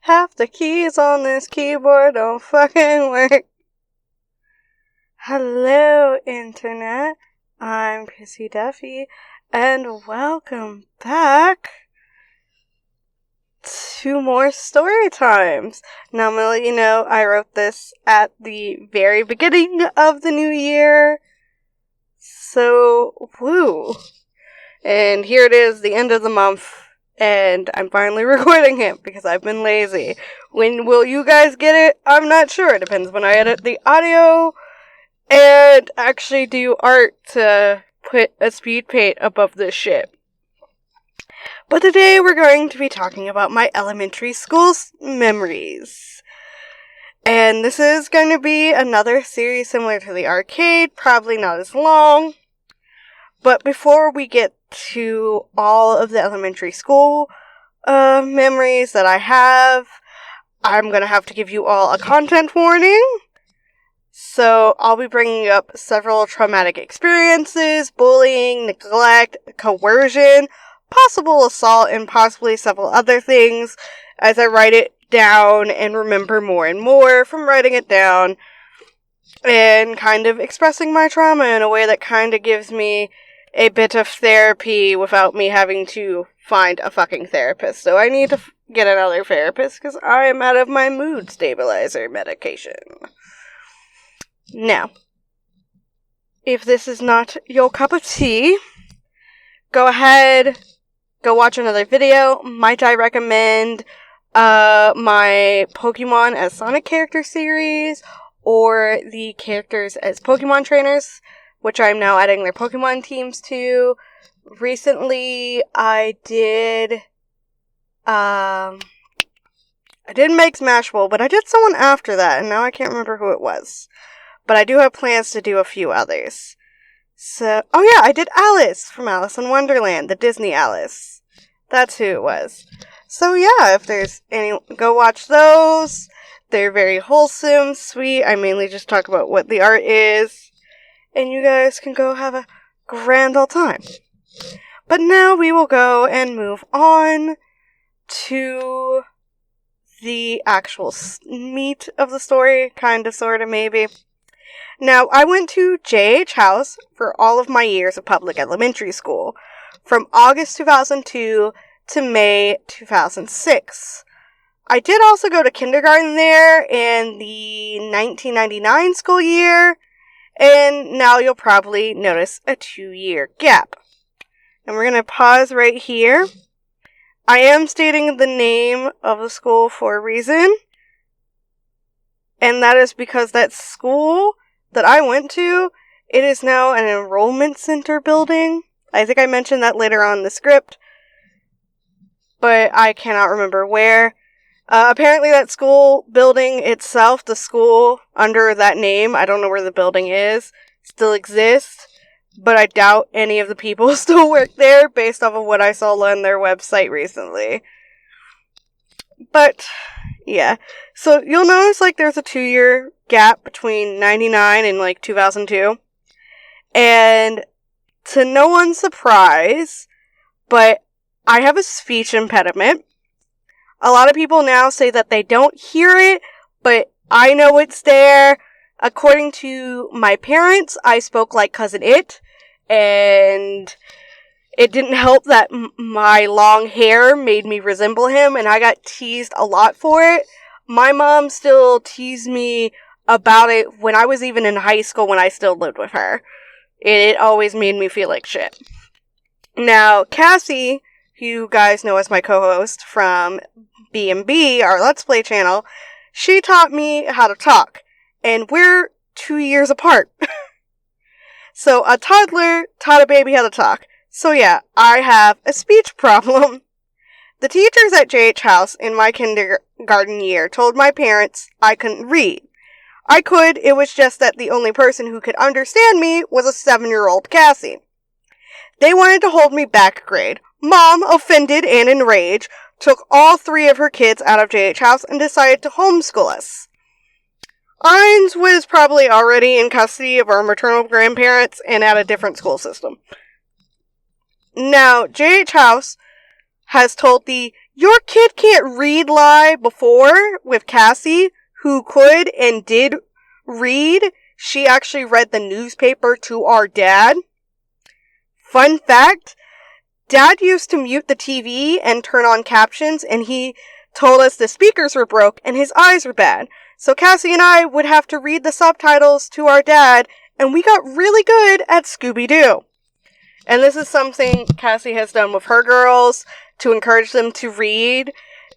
Half the keys on this keyboard don't fucking work. Hello, Internet. I'm KrissieDeathy, and welcome back to more story times. Now, I'm gonna let you know I wrote this at the very beginning of the new year. So, woo. And here it is, the end of the month. And I'm finally recording it because I've been lazy. When will you guys get it? I'm not sure. It depends when I edit the audio and actually do art to put a speed paint above this shit. But today we're going to be talking about my elementary school memories. And this is going to be another series similar to the arcade, probably not as long. But before we get to all of the elementary school memories that I have, I'm going to have to give you all a content warning. So I'll be bringing up several traumatic experiences, bullying, neglect, coercion, possible assault, and possibly several other things as I write it down and remember more and more from writing it down and kind of expressing my trauma in a way that kind of gives me a bit of therapy without me having to find a fucking therapist. So I need to get another therapist because I am out of my mood stabilizer medication. Now, if this is not your cup of tea, go ahead, go watch another video. Might I recommend my Pokemon as Sonic character series or the characters as Pokemon trainers, which I'm now adding their Pokemon teams to. Recently, I didn't make Smash Bowl, but I did someone after that, and now I can't remember who it was. But I do have plans to do a few others. So, oh yeah, I did Alice from Alice in Wonderland, the Disney Alice. That's who it was. So yeah, if there's any, go watch those. They're very wholesome, sweet. I mainly just talk about what the art is. And you guys can go have a grand old time. But now we will go and move on to the actual meat of the story. Kind of, sort of, maybe. Now, I went to J.H. House for all of my years of public elementary school. From August 2002 to May 2006. I did also go to kindergarten there in the 1999 school year. And now you'll probably notice a 2-year gap. And we're going to pause right here. I am stating the name of the school for a reason. And that is because that school that I went to, it is now an enrollment center building. I think I mentioned that later on in the script. But I cannot remember where. Apparently that school building itself, the school under that name, I don't know where the building is, still exists, but I doubt any of the people still work there based off of what I saw on their website recently. But, yeah. So you'll notice there's a 2-year gap between 99 and 2002. And to no one's surprise, but I have a speech impediment. A lot of people now say that they don't hear it, but I know it's there. According to my parents, I spoke like Cousin It, and it didn't help that my long hair made me resemble him, and I got teased a lot for it. My mom still teased me about it when I was even in high school when I still lived with her. It always made me feel like shit. Now, Cassie, who you guys know as my co-host from B&B, our Let's Play channel, she taught me how to talk, and we're 2 years apart. So a toddler taught a baby how to talk. So yeah, I have a speech problem. The teachers at J.H. House in my kindergarten year told my parents I couldn't read. I could, it was just that the only person who could understand me was a 7-year-old Cassie. They wanted to hold me back a grade. Mom, offended and enraged, took all 3 of her kids out of J.H. House and decided to homeschool us. Ines was probably already in custody of our maternal grandparents and at a different school system. Now, J.H. House has told the Your kid can't read lie before with Cassie, who could and did read. She actually read the newspaper to our dad. Fun fact, Dad used to mute the TV and turn on captions, and he told us the speakers were broke and his eyes were bad. So Cassie and I would have to read the subtitles to our dad, and we got really good at Scooby-Doo. And this is something Cassie has done with her girls to encourage them to read,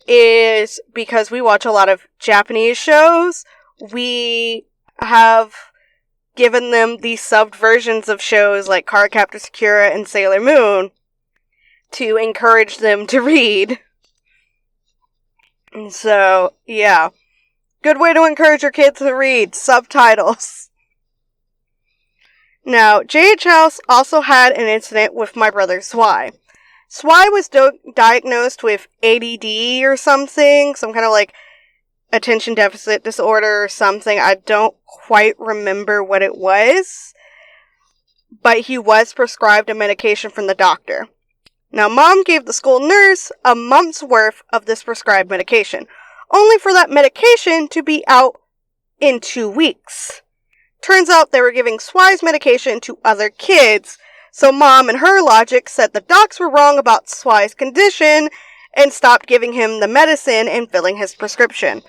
is because we watch a lot of Japanese shows, we have given them these subbed versions of shows like Cardcaptor Sakura and Sailor Moon to encourage them to read. So, yeah. Good way to encourage your kids to read. Subtitles. Now, JH House also had an incident with my brother Swy. Swy was diagnosed with ADD or something, some kind of like attention deficit disorder or something. I don't quite remember what it was, but he was prescribed a medication from the doctor. Now, Mom gave the school nurse a month's worth of this prescribed medication, only for that medication to be out in 2 weeks. Turns out they were giving Swy's medication to other kids, so Mom, in her logic, said the docs were wrong about Swy's condition and stopped giving him the medicine and filling his prescription.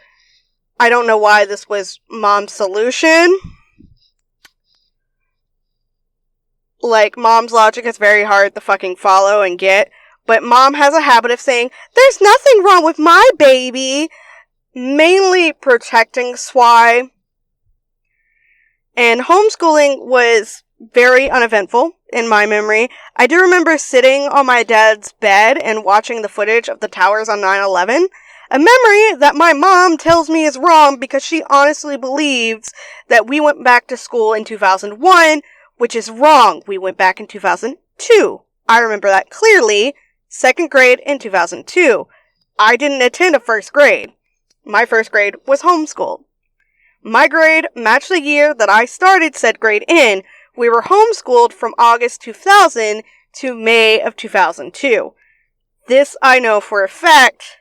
I don't know why this was Mom's solution. Like, Mom's logic is very hard to fucking follow and get, but Mom has a habit of saying, "There's nothing wrong with my baby," mainly protecting Swy. And homeschooling was very uneventful in my memory. I do remember sitting on my dad's bed and watching the footage of the towers on 9/11, a memory that my mom tells me is wrong because she honestly believes that we went back to school in 2001, which is wrong. We went back in 2002. I remember that clearly. 2nd grade in 2002. I didn't attend a 1st grade. My 1st grade was homeschooled. My grade matched the year that I started said grade in. We were homeschooled from August 2000 to May of 2002. This I know for a fact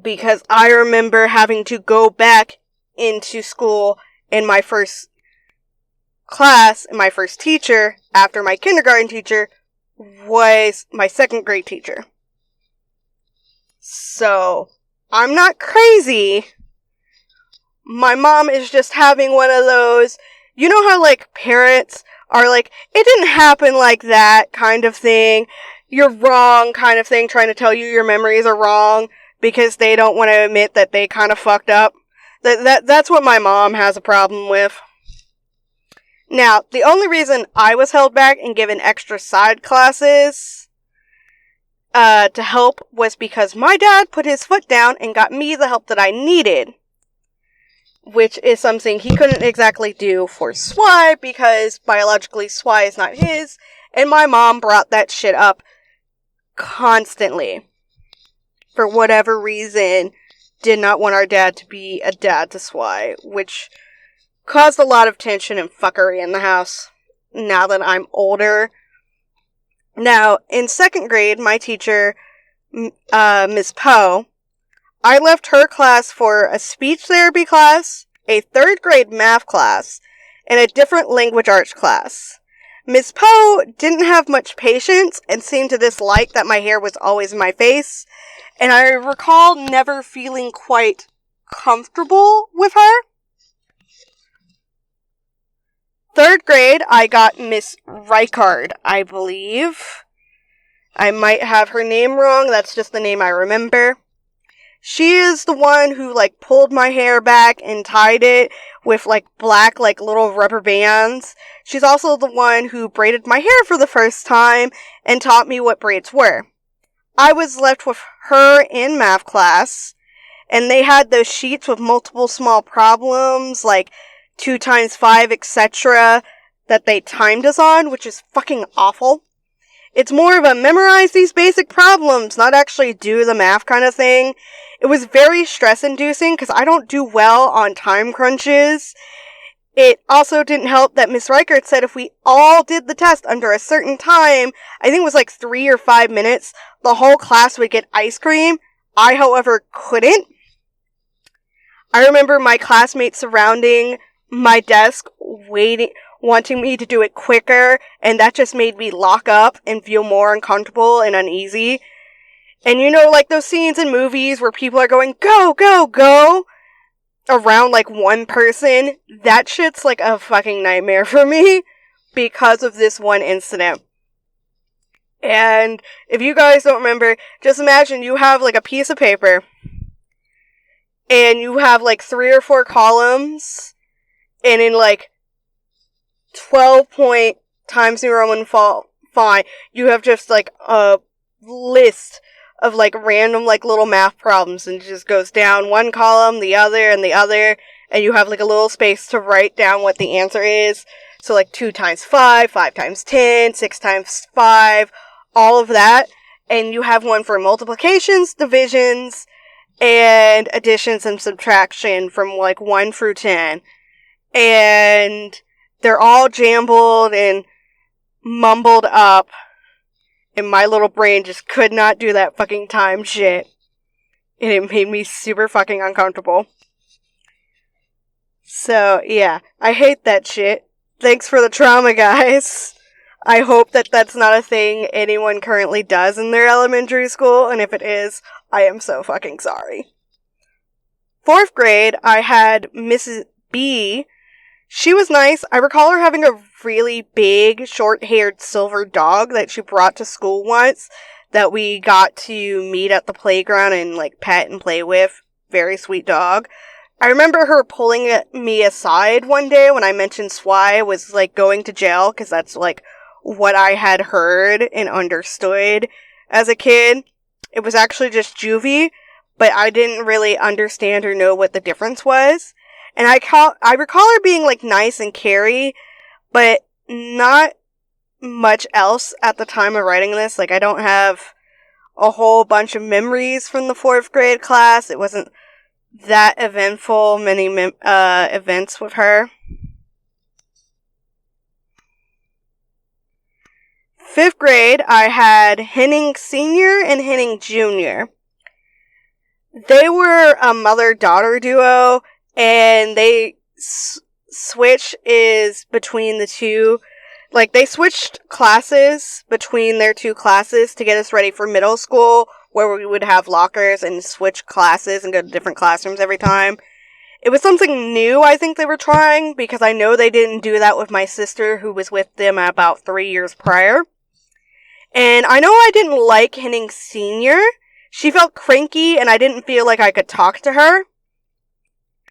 because I remember having to go back into school in my first class, and my first teacher, after my kindergarten teacher, was my 2nd grade teacher. So, I'm not crazy. My mom is just having one of those, you know how like parents are like, "It didn't happen like that," kind of thing. "You're wrong," kind of thing, trying to tell you your memories are wrong because they don't want to admit that they kind of fucked up. That's what my mom has a problem with. Now, the only reason I was held back and given extra side classes to help was because my dad put his foot down and got me the help that I needed, which is something he couldn't exactly do for Swy because biologically Swy is not his, and my mom brought that shit up constantly. For whatever reason, did not want our dad to be a dad to Swy, which caused a lot of tension and fuckery in the house now that I'm older. Now, in 2nd grade, my teacher, Miss Poe, I left her class for a speech therapy class, a 3rd grade math class, and a different language arts class. Miss Poe didn't have much patience and seemed to dislike that my hair was always in my face, and I recall never feeling quite comfortable with her. 3rd grade, I got Miss Reichard, I believe. I might have her name wrong, that's just the name I remember. She is the one who, like, pulled my hair back and tied it with, like, black, like, little rubber bands. She's also the one who braided my hair for the first time and taught me what braids were. I was left with her in math class, and they had those sheets with multiple small problems, like 2 times 5, etc., that they timed us on, which is fucking awful. It's more of a memorize these basic problems, not actually do the math kind of thing. It was very stress-inducing because I don't do well on time crunches, It also didn't help that Miss Reichert said if we all did the test under a certain time, I think it was like 3 or 5 minutes, the whole class would get ice cream. I, however, couldn't. I remember my classmates surrounding my desk, wanting me to do it quicker, and that just made me lock up and feel more uncomfortable and uneasy. And you know, like those scenes in movies where people are going, go, go, go, around like one person, that shit's like a fucking nightmare for me because of this one incident. And if you guys don't remember, just imagine you have like a piece of paper and you have like 3 or 4 columns, and in like 12 point times New Roman font, you have just like a list of like random like little math problems, and it just goes down one column, the other, and the other, and you have like a little space to write down what the answer is. So like 2 times 5, 5 times 10, 6 times 5, all of that. And you have one for multiplications, divisions, and additions and subtraction from like 1 through 10. And they're all jumbled and mumbled up. And my little brain just could not do that fucking time shit. And it made me super fucking uncomfortable. So, yeah. I hate that shit. Thanks for the trauma, guys. I hope that that's not a thing anyone currently does in their elementary school. And if it is, I am so fucking sorry. 4th grade, I had Mrs. B. She was nice. I recall her having a really big, short-haired silver dog that she brought to school once that we got to meet at the playground and, like, pet and play with. Very sweet dog. I remember her pulling me aside one day when I mentioned Swy was, like, going to jail, because that's, like, what I had heard and understood as a kid. It was actually just juvie, but I didn't really understand or know what the difference was. And I recall her being, like, nice and caring, but not much else at the time of writing this. Like, I don't have a whole bunch of memories from the 4th grade class. It wasn't that eventful, many events with her. 5th grade, I had Henning Sr. and Henning Jr. They were a mother-daughter duo, and they switch is between the two. Like, they switched classes between their 2 classes to get us ready for middle school, where we would have lockers and switch classes and go to different classrooms every time. It was something new I think they were trying, because I know they didn't do that with my sister, who was with them about 3 years prior. And I know I didn't like Henning Sr. She felt cranky, and I didn't feel like I could talk to her.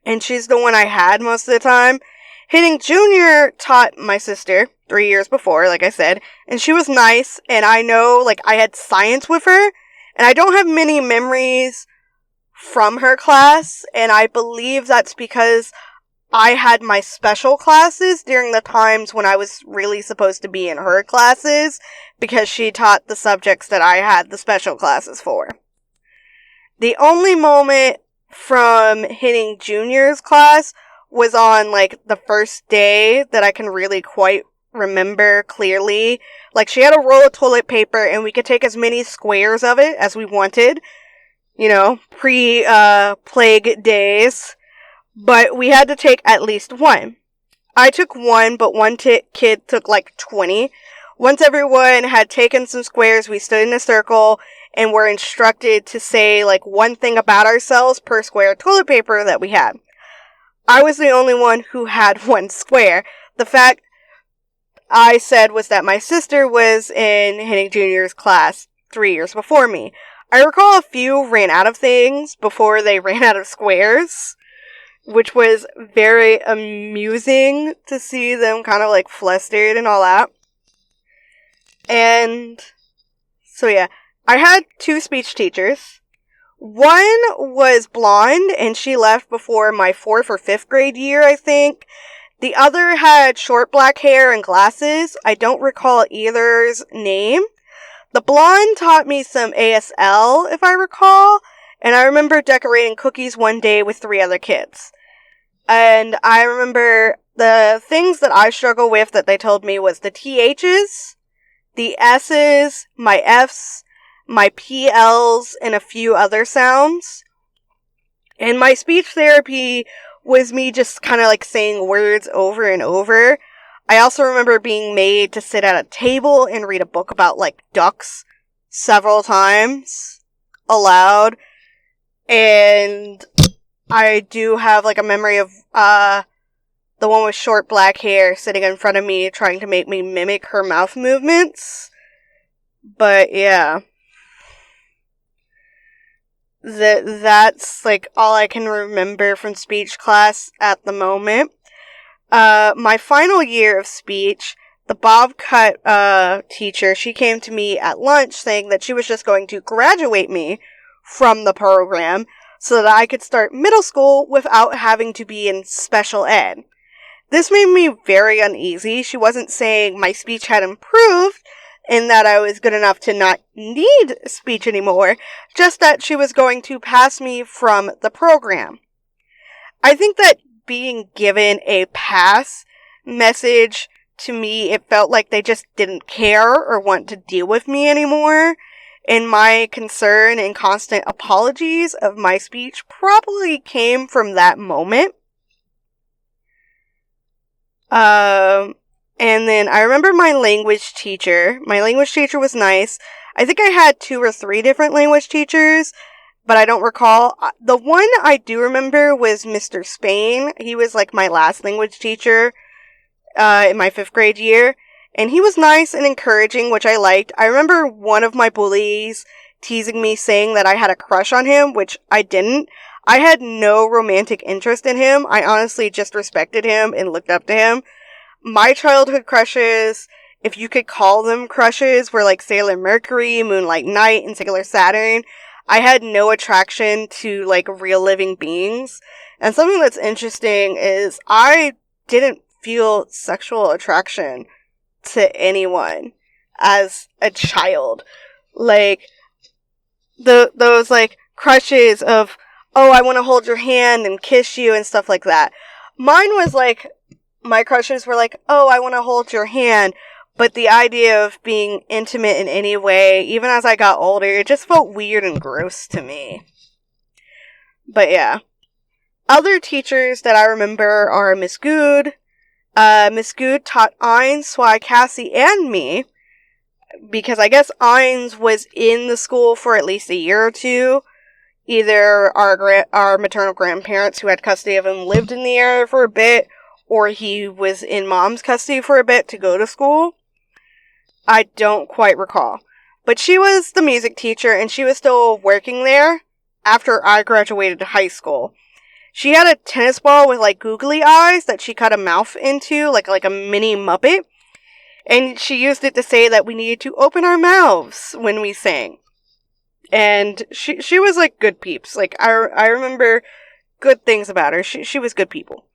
And she's the one I had most of the time. Henning Jr. taught my sister 3 years before, like I said, and she was nice, and I know, like, I had science with her, and I don't have many memories from her class, and I believe that's because I had my special classes during the times when I was really supposed to be in her classes, because she taught the subjects that I had the special classes for. The only moment from Henning Jr.'s class was on, like, the first day that I can really quite remember clearly. Like, she had a roll of toilet paper, and we could take as many squares of it as we wanted. You know, pre-plague days. But we had to take at least one. I took one, but one kid took like 20. Once everyone had taken some squares, we stood in a circle and were instructed to say like one thing about ourselves per square of toilet paper that we had. I was the only one who had one square. The fact I said was that my sister was in Henning Jr.'s class 3 years before me. I recall a few ran out of things before they ran out of squares, which was very amusing to see them kind of like flustered and all that. And so yeah, I had 2 speech teachers. One was blonde, and she left before my 4th or 5th grade year, I think. The other had short black hair and glasses. I don't recall either's name. The blonde taught me some ASL, if I recall, and I remember decorating cookies one day with 3 other kids. And I remember the things that I struggle with that they told me was the THs, the S's, my F's, my PL's, and a few other sounds. And my speech therapy was me just kind of like saying words over and over. I also remember being made to sit at a table and read a book about like ducks several times aloud. And I do have like a memory of the one with short black hair sitting in front of me trying to make me mimic her mouth movements. But yeah. That's like all I can remember from speech class at the moment. My final year of speech, the bob cut teacher, she came to me at lunch saying that she was just going to graduate me from the program so that I could start middle school without having to be in special ed. This made me very uneasy. She wasn't saying my speech had improved and that I was good enough to not need speech anymore, just that she was going to pass me from the program. I think that being given a pass message, to me, it felt like they just didn't care or want to deal with me anymore. And my concern and constant apologies of my speech probably came from that moment. And then I remember my language teacher. My language teacher was nice. I think I had 2 or 3 different language teachers, but I don't recall. The one I do remember was Mr. Spain. He was like my last language teacher in my 5th grade year. And he was nice and encouraging, which I liked. I remember one of my bullies teasing me saying that I had a crush on him, which I didn't. I had no romantic interest in him. I honestly just respected him and looked up to him. My childhood crushes, if you could call them crushes, were like Sailor Mercury, Moonlight Knight, and Sailor Saturn. I had no attraction to like real living beings. And something that's interesting is I didn't feel sexual attraction to anyone as a child. Like, those like crushes of, oh, I want to hold your hand and kiss you and stuff like that. Mine was like, my crushes were like, oh, I want to hold your hand. But the idea of being intimate in any way, even as I got older, it just felt weird and gross to me. But yeah. Other teachers that I remember are Miss Good. Miss Good taught Eins, Swy, Cassie, and me. Because I guess Eins was in the school for at least a year or two. Either our maternal grandparents who had custody of him lived in the area for a bit, or he was in mom's custody for a bit to go to school. I don't quite recall. But she was the music teacher, and she was still working there after I graduated high school. She had a tennis ball with, like, googly eyes that she cut a mouth into, like a mini Muppet. And she used it to say that we needed to open our mouths when we sang. And she was, like, good peeps. Like, I remember good things about her. She was good people.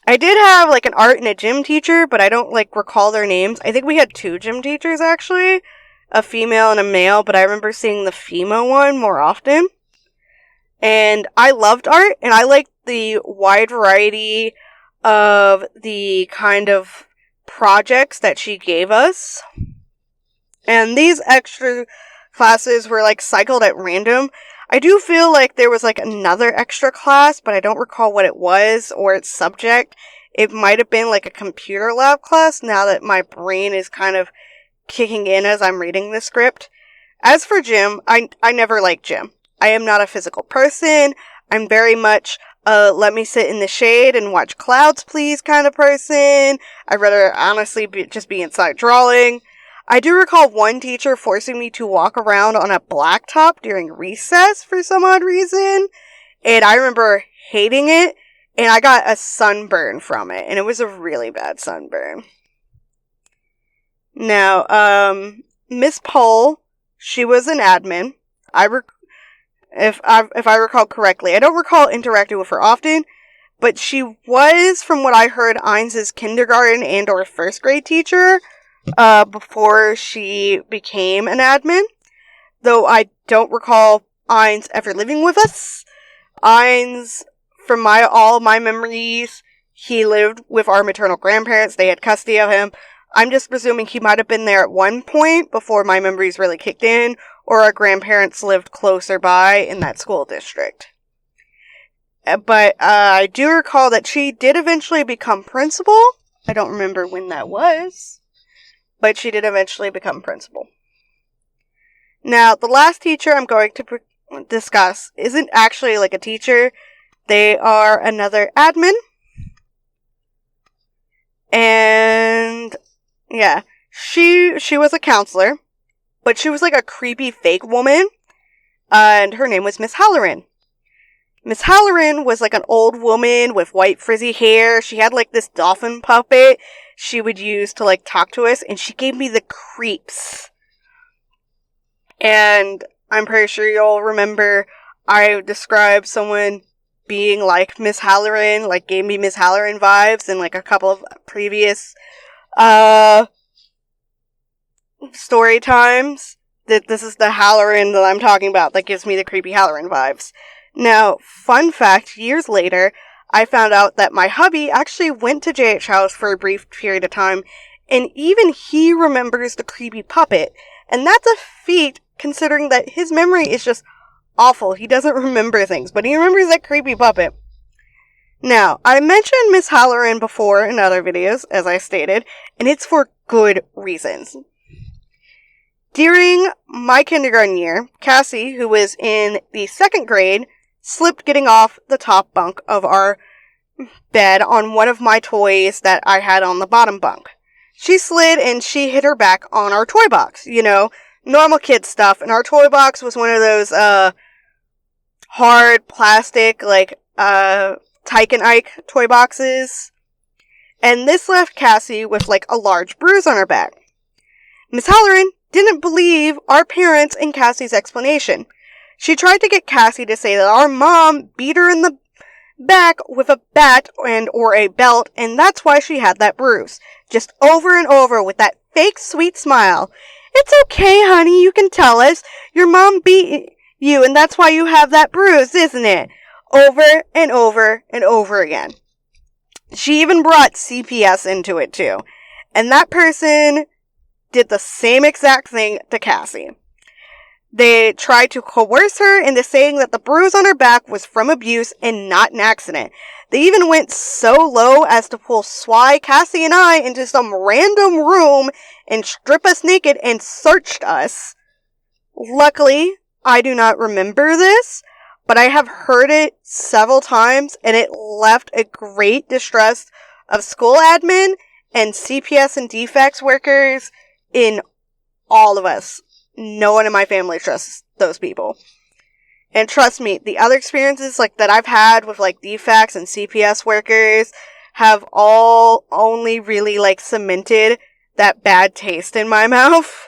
I did have, like, an art and a gym teacher, but I don't, like, recall their names. I think we had 2 gym teachers, actually. A female and a male, but I remember seeing the female one more often. And I loved art, and I liked the wide variety of the kind of projects that she gave us. And these extra classes were, like, cycled at random. I do feel like there was, like, another extra class, but I don't recall what it was or its subject. It might have been, like, a computer lab class, now that my brain is kind of kicking in as I'm reading the script. As for gym, I never liked gym. I am not a physical person. I'm very much let me sit in the shade and watch clouds, please kind of person. I'd rather honestly just be inside drawing. I do recall one teacher forcing me to walk around on a blacktop during recess for some odd reason. And I remember hating it. And I got a sunburn from it. And it was a really bad sunburn. Now, Miss Pohl, she was an admin. If I recall correctly. I don't recall interacting with her often, but she was, from what I heard, Eins's kindergarten and or 1st grade teacher, before she became an admin. Though I don't recall Eins ever living with us. Eins, from all my memories, he lived with our maternal grandparents. They had custody of him. I'm just presuming he might have been there at one point before my memories really kicked in, or our grandparents lived closer by in that school district. But I do recall that she did eventually become principal. I don't remember when that was, but she did eventually become principal. Now, the last teacher I'm going to discuss isn't actually like a teacher. They are another admin. And yeah, she was a counselor, but she was like a creepy fake woman, and her name was Miss Halloran. Miss Halloran was like an old woman with white frizzy hair. She had like this dolphin puppet she would use to like talk to us, and she gave me the creeps. And I'm pretty sure you'll remember I described someone being like Miss Halloran, like gave me Miss Halloran vibes in like a couple of previous story times. That this is the Halloran that I'm talking about that gives me the creepy Halloran vibes. Now, fun fact, years later, I found out that my hubby actually went to JH House for a brief period of time, and even he remembers the creepy puppet. And that's a feat, considering that his memory is just awful. He doesn't remember things, but he remembers that creepy puppet. Now, I mentioned Miss Halloran before in other videos, as I stated, and it's for good reasons. During my kindergarten year, Cassie, who was in the 2nd grade, slipped getting off the top bunk of our bed on one of my toys that I had on the bottom bunk. She slid and she hit her back on our toy box. You know, normal kid stuff. And our toy box was one of those, hard plastic, like, Tyke and Ike toy boxes. And this left Cassie with, like, a large bruise on her back. Miss Halloran didn't believe our parents and Cassie's explanation. She tried to get Cassie to say that our mom beat her in the back with a bat or a belt, and that's why she had that bruise. Just over and over with that fake sweet smile. It's okay, honey, you can tell us. Your mom beat you, and that's why you have that bruise, isn't it? Over and over and over again. She even brought CPS into it, too. And that person did the same exact thing to Cassie. They tried to coerce her into saying that the bruise on her back was from abuse and not an accident. They even went so low as to pull Swy, Cassie, and I into some random room and strip us naked and searched us. Luckily, I do not remember this, but I have heard it several times, and it left a great distrust of school admin and CPS and defects workers in all of us. No one in my family trusts those people. And trust me, the other experiences like that I've had with like defects and CPS workers have all only really like cemented that bad taste in my mouth.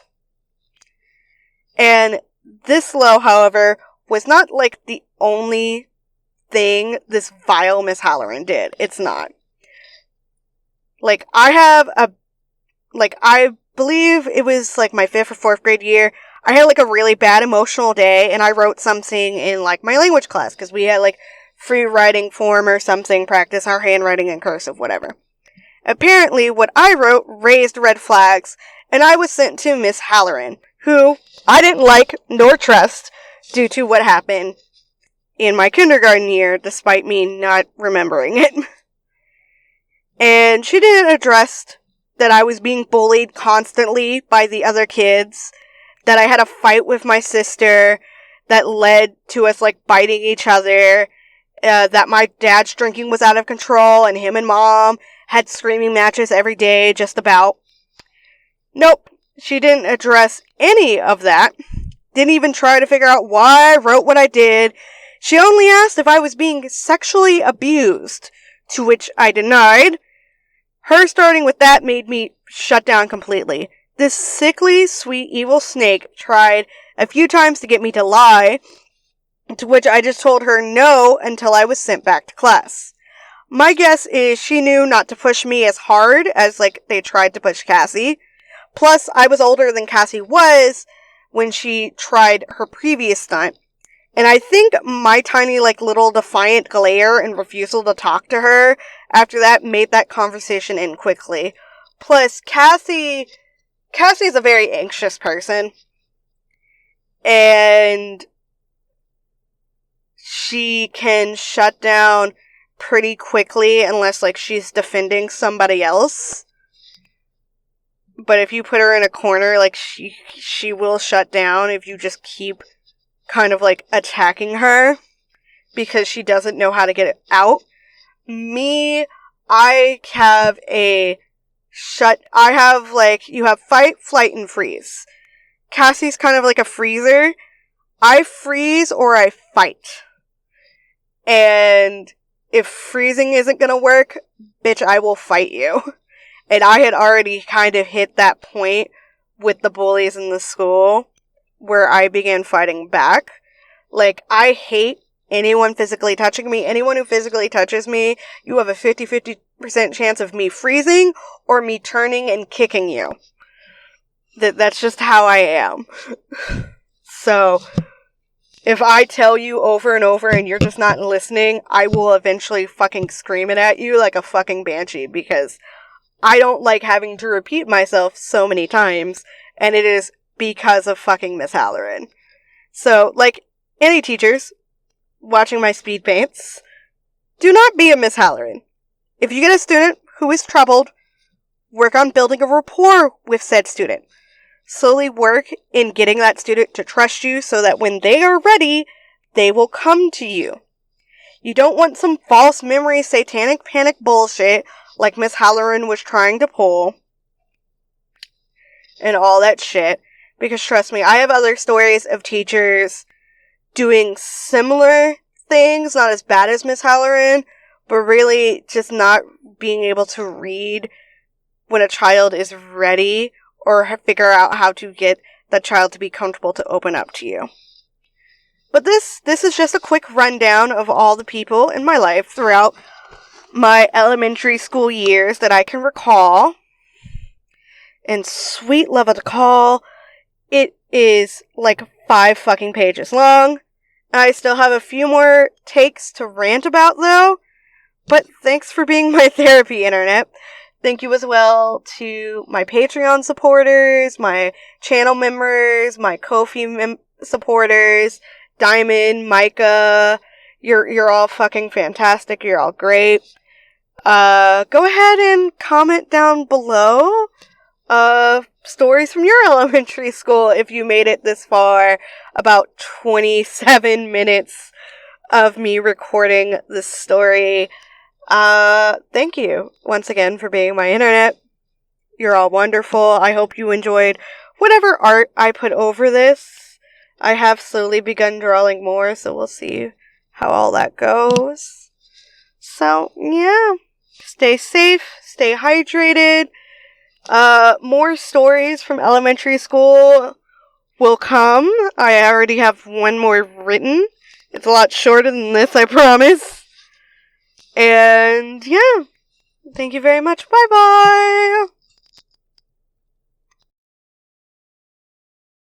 And this low, however, was not like the only thing this vile Miss Halloran did. It's not. Like, I believe it was like my 5th or 4th grade year. I had like a really bad emotional day, and I wrote something in like my language class because we had like free writing form or something, practice our handwriting in cursive, whatever. Apparently, what I wrote raised red flags, and I was sent to Miss Halloran, who I didn't like nor trust due to what happened in my kindergarten year, despite me not remembering it. And she didn't address that I was being bullied constantly by the other kids, that I had a fight with my sister that led to us, like, biting each other, that my dad's drinking was out of control, and him and mom had screaming matches every day, just about. Nope, she didn't address any of that. Didn't even try to figure out why I wrote what I did. She only asked if I was being sexually abused, to which I denied. Her starting with that made me shut down completely. This sickly, sweet, evil snake tried a few times to get me to lie, to which I just told her no until I was sent back to class. My guess is she knew not to push me as hard as, like, they tried to push Cassie. Plus, I was older than Cassie was when she tried her previous stunt. And I think my tiny, little defiant glare and refusal to talk to her after that made that conversation end quickly. Plus, Cassie's a very anxious person. And she can shut down pretty quickly unless, she's defending somebody else. But if you put her in a corner, she will shut down if you just keep kind of, attacking her because she doesn't know how to get it out. Me, I have you have fight, flight, and freeze. Cassie's kind of like a freezer. I freeze or I fight. And if freezing isn't gonna work, bitch, I will fight you. And I had already kind of hit that point with the bullies in the school where I began fighting back. I hate anyone physically touching me. Anyone who physically touches me, you have a 50% chance of me freezing or me turning and kicking you. That's just how I am. So, if I tell you over and over and you're just not listening, I will eventually fucking scream it at you like a fucking banshee because I don't like having to repeat myself so many times, and it is because of fucking Miss Halloran. So, any teachers watching my speed paints, do not be a Miss Halloran. If you get a student who is troubled, work on building a rapport with said student. Slowly work in getting that student to trust you so that when they are ready, they will come to you. You don't want some false memory satanic panic bullshit like Miss Halloran was trying to pull. And all that shit. Because trust me, I have other stories of teachers doing similar things, not as bad as Miss Halloran, but really just not being able to read when a child is ready or figure out how to get that child to be comfortable to open up to you. But this is just a quick rundown of all the people in my life throughout my elementary school years that I can recall. And sweet love of the call, it is 5 fucking pages long. I still have a few more takes to rant about though. But thanks for being my therapy, internet. Thank you as well to my Patreon supporters, my channel members, my Ko-fi supporters, Dymond, Micah. You're all fucking fantastic. You're all great. Go ahead and comment down below stories from your elementary school if you made it this far. About 27 minutes of me recording this story. Thank you once again for being my internet. You're all wonderful. I hope you enjoyed whatever art I put over this. I have slowly begun drawing more, so we'll see how all that goes. So, yeah. Stay safe, stay hydrated. More stories from elementary school will come. I already have one more written. It's a lot shorter than this, I promise. And yeah, thank you very much. Bye-bye.